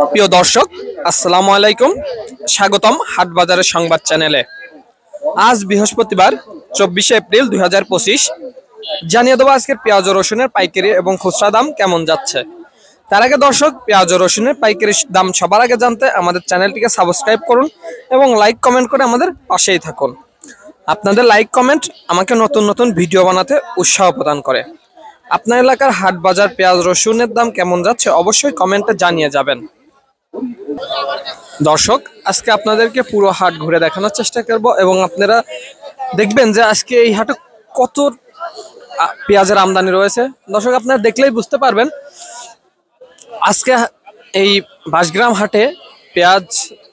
প্রিয় দর্শক, আসসালামু আলাইকুম। স্বাগতম হাট বাজারের সংবাদ চ্যানেলে। আজ বৃহস্পতিবার 24শে এপ্রিল 2025। জানিয়ে দেবো আজকের পেঁয়াজ ও রসুনের পাইকারি এবং খুচরা দাম কেমন যাচ্ছে। তার আগে দর্শক, পেঁয়াজ ও রসুনের পাইকারি দাম সবার আগে জানতে আমাদের চ্যানেলটিকে সাবস্ক্রাইব করুন এবং লাইক কমেন্ট করে আমাদের পাশেই থাকুন। আপনাদের লাইক কমেন্ট আমাকে নতুন নতুন ভিডিও বানাতে উৎসাহ প্রদান করে। আপনার এলাকার হাট বাজার পেঁয়াজ রসুনের দাম কেমন যাচ্ছে অবশ্যই কমেন্টে জানিয়ে যাবেন। দর্শক, আজকে আপনাদেরকে পুরো হাট ঘুরে দেখানোর চেষ্টা করব এবং আপনারা দেখবেন যে আজকে এই হাটে কত পেঁয়াজের আমদানি রয়েছে। দর্শক, আপনারা দেখলেই বুঝতে পারবেন আজকে এই বাঁশগ্রাম হাটে পেঁয়াজ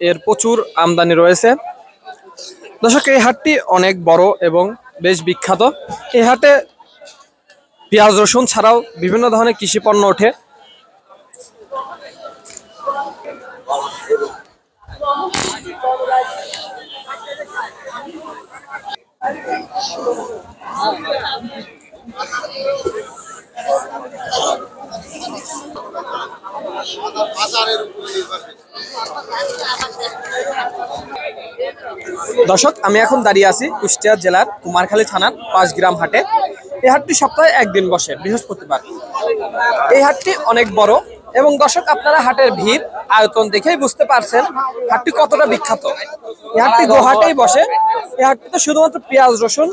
এর প্রচুর আমদানি রয়েছে। দর্শক, এই হাটটি অনেক বড় এবং বেশ বিখ্যাত। এই হাটে পেঁয়াজ রসুন ছাড়াও বিভিন্ন ধরনের কৃষি পণ্য ওঠে। দর্শক, আমি এখন দাঁড়িয়ে আছি কুষ্টিয়া জেলার কুমারখালী থানার বাঁশগ্রাম হাটে। এই হাটটি সপ্তাহে একদিন বসে, বৃহস্পতিবার। এই হাটটি অনেক বড় এবং দর্শক, আপনারা হাটের ভিড় আয়তন দেখেই বুঝতে পারছেন হাটটি কতটা বিখ্যাত। এই হাটটি গোহাটেই বসে। এই হাটটিতে শুধুমাত্র পেঁয়াজ রসুন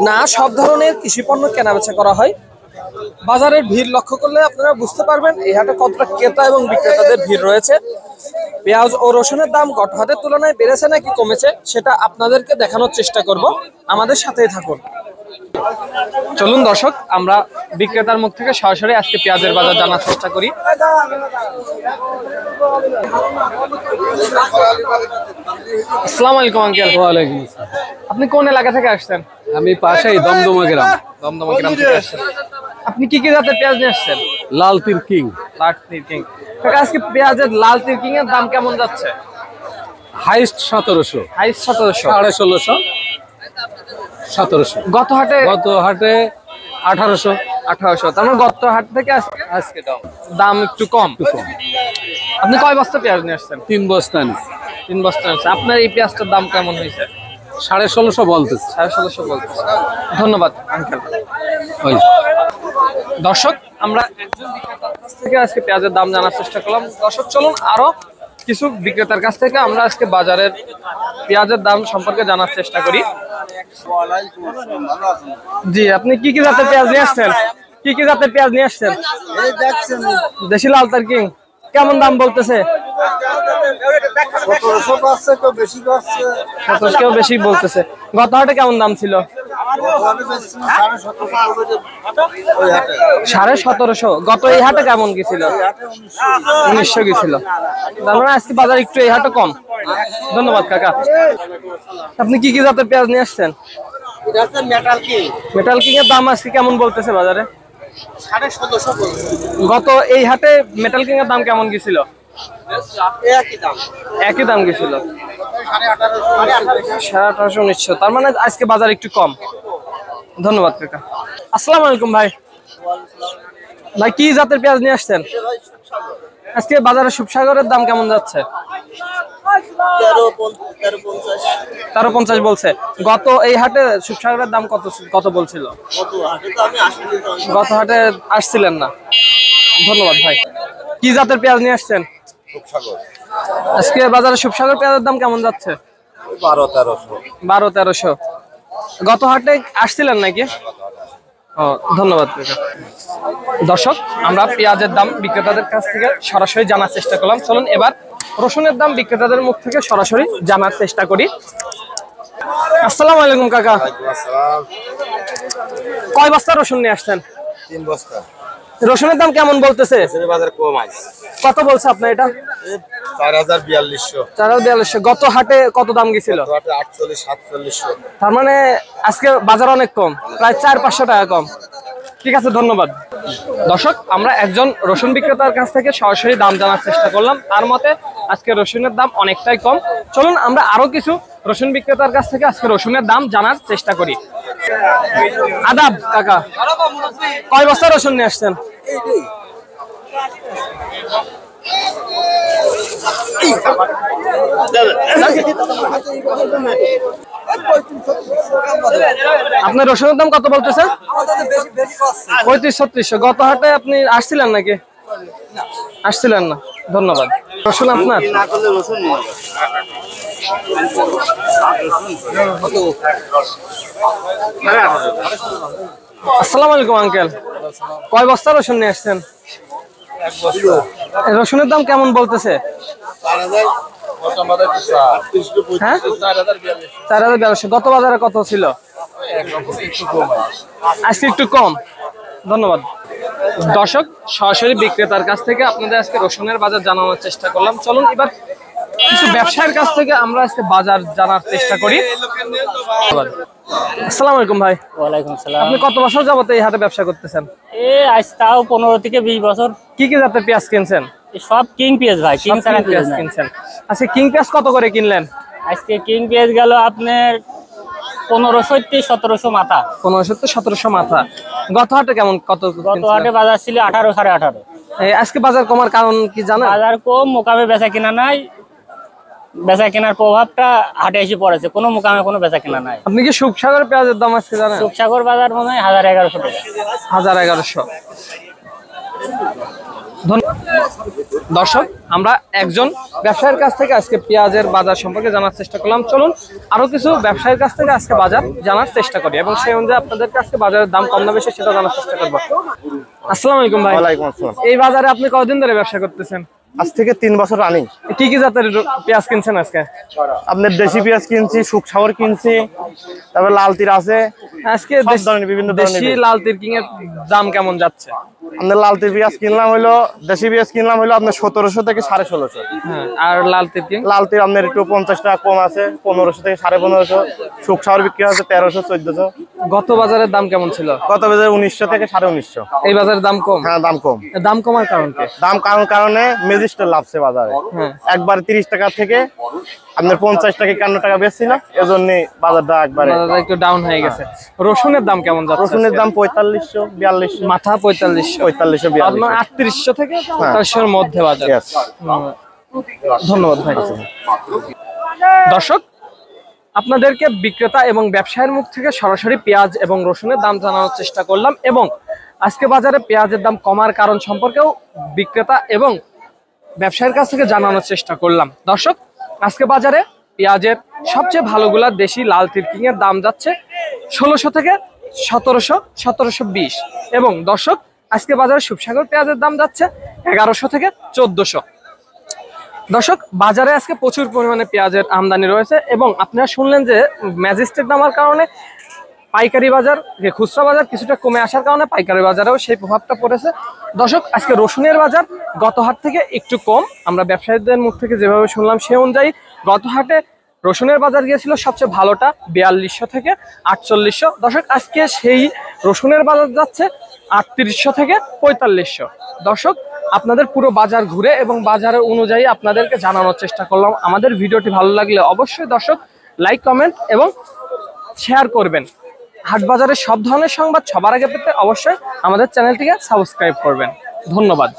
না, সব ধরনের কৃষি পণ্য কেনাবেচা করা হয়। বাজারের ভিড় লক্ষ্য করলে আপনারা বুঝতে পারবেন এই হাটে কতটা ক্রেতা এবং বিক্রেতাদের ভিড় রয়েছে। পেঁয়াজ ও রসুনের দাম গত হাটের তুলনায় বেড়েছে নাকি কমেছে সেটা আপনাদেরকে দেখানোর চেষ্টা করব। আমাদের সাথেই থাকুন। চলুন দর্শক, আমরা বিক্রেতার মুখ থেকে সরাসরি আজকে পেঁয়াজের বাজার জানার চেষ্টা করি। আসসালামু আলাইকুম আঙ্কেল। ওয়ালাইকুম আসসালাম। আপনি কোন এলাকা থেকে আসছেন? আমি পাশেই দমদমা গ্রাম। দমদমা গ্রাম থেকে আসছেন। আপনি কি কি জাতের পেঁয়াজ নিয়ে আসছেন? লাল তিরকিং। লাল তিরকিং। কাকা, আজকে পেঁয়াজের লাল তিরকিং এর দাম কেমন যাচ্ছে? হাইস্ট 1700। হাইস্ট 1700। 1650 1700। গত হাটে 1800। তার মানে গত হাট থেকে আজকে দাম একটু কম। আপনি কয় বস্তা পেঁয়াজ নিয়ে আসছেন? 3 বস্তা নিছি। 3 বস্তা আছে। আপনার এই পেঁয়াজটার দাম কেমন হয়েছে? 1650 বলতেছে। 1650 বলতেছে। ধন্যবাদ আঙ্কেল। ওই দর্শক, আমরা একজন বিক্রেতার কাছ থেকে আজকে পেঁয়াজের দাম জানার চেষ্টা করলাম। দর্শক, চলুন আরো কিছু বিক্রেতার কাছ থেকে আমরা আজকে বাজারের পেঁয়াজের দাম সম্পর্কে জানার চেষ্টা করি। জি, আপনি কি কি জাতের পেঁয়াজ নিয়ে আসছেন? কি কি জাতের পেঁয়াজ নিয়ে আসছেন? দেশি লাল তিরকিং কেমন দাম বলতেছে? 1700 কেউ বেশি বলতেছে। গত হাটে কেমন দাম ছিল? 1750। গত এই হাটে কেমন গেছিল? 1900 গেছিল। তার মানে আজকে বাজার একটু এই হাটে কম। ধন্যবাদ কাকা। আপনি কি কি জাতের পেঁয়াজ নিয়ে আসছেন? মেটাল কিং এর দাম আজকে কেমন বলতেছে বাজারে? 1750। গত এই হাটে মেটাল কিং এর দাম কেমন গেছিল? একই দাম গেছিল। 1850 1900। তার মানে আজকে বাজার একটু কম। ধন্যবাদ কাকা। আসসালামু আলাইকুম ভাই। ভাই, কি জাতের পেঁয়াজ নিয়ে আসছেন? আজকে বাজারে সুপসাগরের দাম কেমন যাচ্ছে? 1350 বলছে। গত এই হাটে সুপসাগরের দাম কত বলছিল? গত হাটে আসছিলেন না। ধন্যবাদ ভাই। কি জাতের পেঁয়াজ নিয়ে আসছেন? আজকে বাজারে সুপসাগর পেঁয়াজের দাম কেমন যাচ্ছে? 12-1300। গত হাটে আসছিলেন নাকি? ধন্যবাদ। দর্শক, আমরা পেঁয়াজের দাম বিক্রেতাদের কাছ থেকে সরাসরি জানার চেষ্টা করলাম। চলুন এবার রসুনের দাম বিক্রেতাদের মুখ থেকে সরাসরি জানার চেষ্টা করি। আসসালামু আলাইকুম কাকা। কয় বস্তা রসুন নিয়ে আসছেন? 3 বস্তা। রসুনের দাম কেমন বলতেছে? বাজার কম আছে। কত বলছে আপনার এটা? 4042। 4042। গত হাটে কত দাম গেছিল? 48-4700। তার মানে আজকে বাজার অনেক কম, প্রায় 400-500 টাকা কম। ঠিক আছে, ধন্যবাদ। দর্শক, আমরা একজন রসুন বিক্রেতার কাছ থেকে সরাসরি দাম জানার চেষ্টা করলাম। তার মতে আজকে রসুনের দাম অনেকটাই কম। চলুন আমরা আরো কিছু রসুন বিক্রেতার কাছ থেকে আজকে রসুনের দাম জানার চেষ্টা করি। আদাব কাকা, কয় বস্তা রসুন নিয়ে আসছেন? আপনার রসুনের দাম কত বলতেছে? 35-36। গত হাটে আপনি আসছিলেন নাকি? আসছিলেন না, ধন্যবাদ। রসুন আপনার? আসসালামু আলাইকুম আঙ্কেল, কয় বস্তা রসুন নিয়ে আসছেন? রসুনের দাম কেমন বলতেছে? হ্যাঁ, 4,042। গত বাজারে কত ছিল? আজকে একটু কম, ধন্যবাদ। দর্শক, সরাসরি বিক্রেতার কাছ থেকে আপনাদের আজকে রসুনের বাজার জানানোর চেষ্টা করলাম। চলুন এবার কিছু ব্যবসায়ীর কাছ থেকে আমরা আজকে বাজার জানার চেষ্টা করি। আসসালামু আলাইকুম ভাই। ওয়ালাইকুম আসসালাম। আপনি কত বছর যাবত এই হাটে ব্যবসা করতেছেন? আজ তাও 15 থেকে 20 বছর। কি কি জাতের পেঁয়াজ কিনছেন? সব কিং পেঁয়াজ ভাই, কিং ছাড়া পেঁয়াজ কিনছেন। আচ্ছা, কিং পেঁয়াজ কত করে কিনলেন? আজকে কিং পেঁয়াজ গেল আপনার 1500-1700 মাথা। 1500-1700 মাথা। গত হাটে কেমন কত? গত হাটে বাজার ছিল 18, 18.5। আজকে বাজার কমার কারণ কি জানেন? বাজার কম, মোকামে বেচা কিনা নাই। বেচা কেনার প্রভাবটা হাটে এসে পড়েছে, কোনো মোকামে কোনো বেচা কিনা নাই। আপনি কি সুখসাগর পেঁয়াজের দাম আজকে জানেন? সুখসাগর বাজার মনে হয় 1100 টাকা। 1100। দর্শক, আমরা একজন ব্যবসায়ীর কাছ থেকে আজকে পেঁয়াজের বাজার সম্পর্কে জানার চেষ্টা করলাম। চলুন আরো কিছু ব্যবসায়ীর কাছ থেকে আজকে বাজার জানার চেষ্টা করি এবং সেই অনুযায়ী আপনাদের কাছে বাজারের দাম কম না বেশি সেটা জানার চেষ্টা করবো। আসসালামু আলাইকুম ভাই। ওয়ালাইকুম আসসালাম। এই বাজারে আপনি কতদিন ধরে ব্যবসা করতেছেন? আজ থেকে 3 বছর রানিং। কি কি জাতের পেঁয়াজ কিনছেন আজকে? আপনার দেশি পেঁয়াজ কিনছি, সুখসাগর কিনছি, তারপর লাল তীর আছে। আজকে সব ধরনের বিভিন্ন ধরনের দেশি পেঁয়াজ। লাল তিরকিং এর দাম কেমন যাচ্ছে? আপনার লাল তীর পেঁয়াজ কিনলাম হলো, দেশি পেঁয়াজ কিনলাম হলো আপনার 1700 থেকে 1650। হ্যাঁ, আর লাল তিরকিং? লাল তীর আপনার একটু 50 টাকা কম আছে, 1500 থেকে 1550। সুখসাগর বিক্রি হচ্ছে 1300, 1400। গত বাজারের দাম কেমন ছিল? কত বাজার 1900 থেকে 1950। এই বাজারের দাম কম? হ্যাঁ, দাম কম। দাম কমার কারণ কি? দাম কারণে ম্যাজিস্ট্রেট লাভছে বাজারে। হ্যাঁ। একবার 30 টাকা থেকে আপনার 50 টাকা 51 টাকা বেচছি না, এজন্য বাজারটা একবারে বাজারটা একটু ডাউন হয়ে গেছে। রসুনের দাম কেমন যাচ্ছে? রসুনের দাম 4500, 4200। মাথা 4500, 4500, 4200। 3800 থেকে 4500 এর মধ্যে বাজার। Yes. ধন্যবাদ ভাই। দর্শক, আপনাদেরকে বিক্রেতা এবং ব্যবসায়ীর মুখ থেকে সরাসরি পেঁয়াজ এবং রসুনের দাম জানানোর চেষ্টা করলাম এবং আজকে বাজারে পেঁয়াজের দাম কমার কারণ সম্পর্কেও বিক্রেতা এবং ব্যবসায়ীর কাছ থেকে জানানোর চেষ্টা করলাম। দর্শক, আজকে বাজারে পেঁয়াজের সবচেয়ে ভালোগুলা দেশি লাল তিরকিং এর দাম যাচ্ছে 1600 থেকে 1700, 1720 এবং দর্শক আজকে বাজারে সুখসাগর পেঁয়াজের দাম যাচ্ছে 1100 থেকে 1400। দর্শক, বাজারে আজকে প্রচুর পরিমাণে পেঁয়াজের আমদানি রয়েছে এবং আপনারা শুনলেন যে ম্যাজিস্ট্রেট নামার কারণে পাইকারি বাজার, যে খুচরা বাজার কিছুটা কমে আসার কারণে পাইকারি বাজারেও সেই প্রভাবটা পড়েছে। দর্শক, আজকে রসুনের বাজার গত হাট থেকে একটু কম। আমরা ব্যবসায়ীদের মুখ থেকে যেভাবে শুনলাম সে অনুযায়ী গত হাটে রসুনের বাজার গিয়েছিল সবচেয়ে ভালোটা 4200 থেকে 4800। দর্শক, আজকে সেই রসুনের বাজার যাচ্ছে 3800 থেকে 4500। দর্শক, আপনাদের পুরো বাজার ঘুরে এবং বাজারের অনুযায়ী আপনাদেরকে জানানোর চেষ্টা করলাম। আমাদের ভিডিওটি ভালো লাগলে অবশ্যই দর্শক লাইক, কমেন্ট এবং শেয়ার করবেন। হাট বাজারের সব ধরনের সংবাদ সবার আগে পেতে অবশ্যই আমাদের চ্যানেলটিকে সাবস্ক্রাইব করবেন। ধন্যবাদ।